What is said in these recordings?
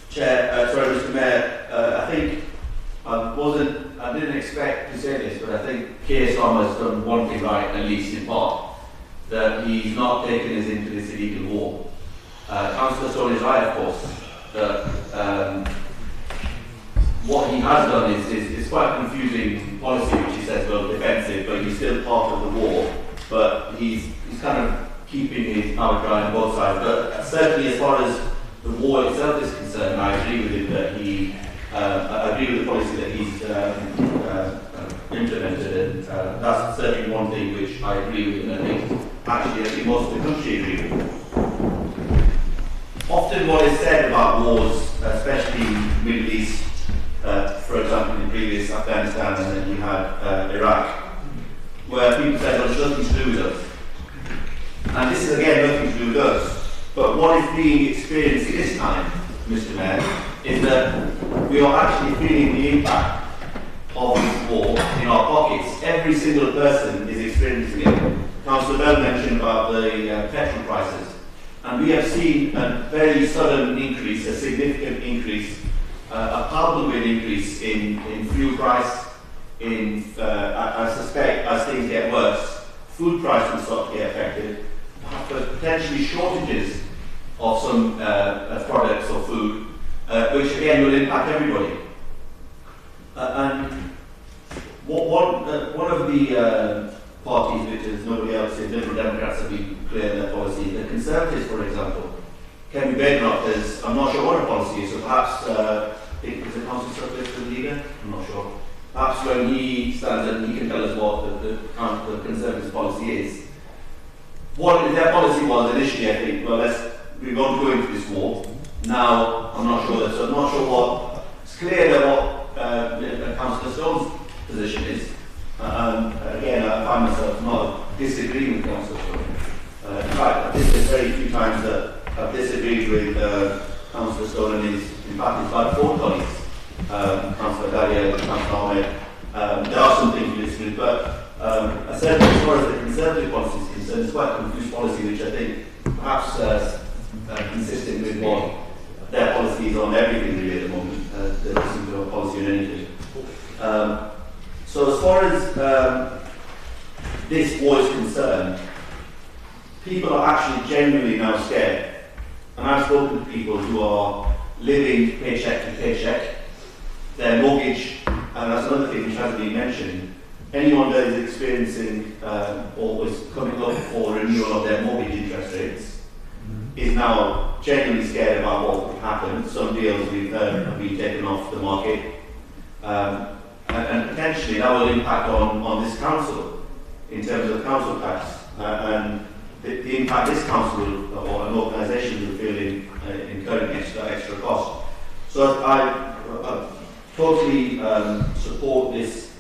Chair, sorry, Mr. Mayor, I think I didn't expect to say this, but I think Keir Starmer has done one thing right, at least in part, that he's not taken us into this illegal war. Councillor Tory is right, of course, that what he has done is quite a confusing policy, which he says, well, defensive, but he's still part of the war, but he's kind of keeping his powder dry on both sides. But certainly as far as the war itself is concerned, I agree with him that I agree with the policy that he's implemented, and that's certainly one thing which I agree with, and I think most of the country agree with. Often what is said about wars, especially in the Middle East, for example in the previous Afghanistan, and then you had Iraq, where people said, well, it's nothing to do with us. And this is again nothing to do with us. But what is being experienced this time, Mr. Mayor, is that we are actually feeling the impact of this war in our pockets. Every single person is experiencing it. Councillor Bell mentioned about the petrol prices. And we have seen a very sudden increase, a significant increase, a palpable increase in fuel price. I suspect as things get worse, food price will start to get affected. Potentially shortages of some products or food, which again will impact everybody. And one of the parties, which is nobody else, is Liberal Democrats, have been clear in their policy. The Conservatives, for example, Kevin Bednock is, I'm not sure what her policy is, so perhaps, is the Council Surplus to the leader? I'm not sure. Perhaps when he stands up, he can tell us what the Conservatives' policy is. What their policy was initially, I think, well, we're going to go into this war. Now, I'm not sure what, it's clear that what Councillor Stone's position is. Again, I find myself not disagreeing with Councillor Stone. In fact, I think there's very few times that I've disagreed with Councillor Stone and in fact, his about 4 colleagues, Councillor Dalia, Councillor Ahmed. There are some things we disagree, but certainly as far as the Conservative policy is concerned, it's quite a confused policy, which I think perhaps consistent with what their policy is on everything really at the moment. There doesn't seem to have a policy on anything. So as far as this war is concerned, people are actually genuinely now scared. And I've spoken to people who are living paycheck to paycheck. Their mortgage, and that's another thing which hasn't been mentioned, anyone that is experiencing or is coming up for renewal of their mortgage interest rates is now genuinely scared about what could happen. Some deals we've heard have been taken off the market. And potentially that will impact on this council in terms of council tax and the impact this council or an organisation will feel in incurring extra cost. So I totally support this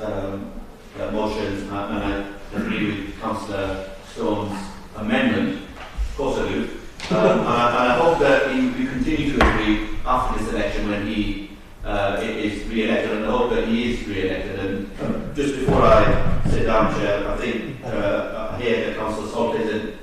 motion and I agree with Councillor Stone's amendment. Of course I do. And I hope that we continue to agree after this election when he is re-elected, and I hope that he is re-elected. And just before I sit down, Chair, I think I hear that Councillor Salt isn't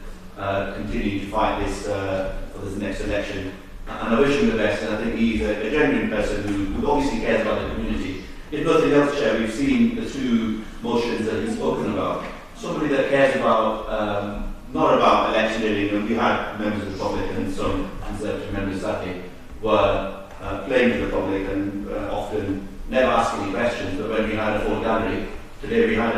continuing to fight this for this next election, and I wish him the best. And I think he's a genuine person who obviously cares about the community. If nothing else, Chair, we've seen the 2 motions that he's spoken about. Somebody that cares about not about electioneering, and we had members of the public and some Conservative members sadly were playing to the public and often never asking any questions, but when we had a full gallery, today we had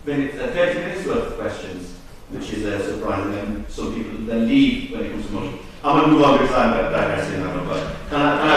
30 minutes worth of questions, which is surprising, and some people then leave when it comes to money. I'm going to move on because I'm digressing, but can I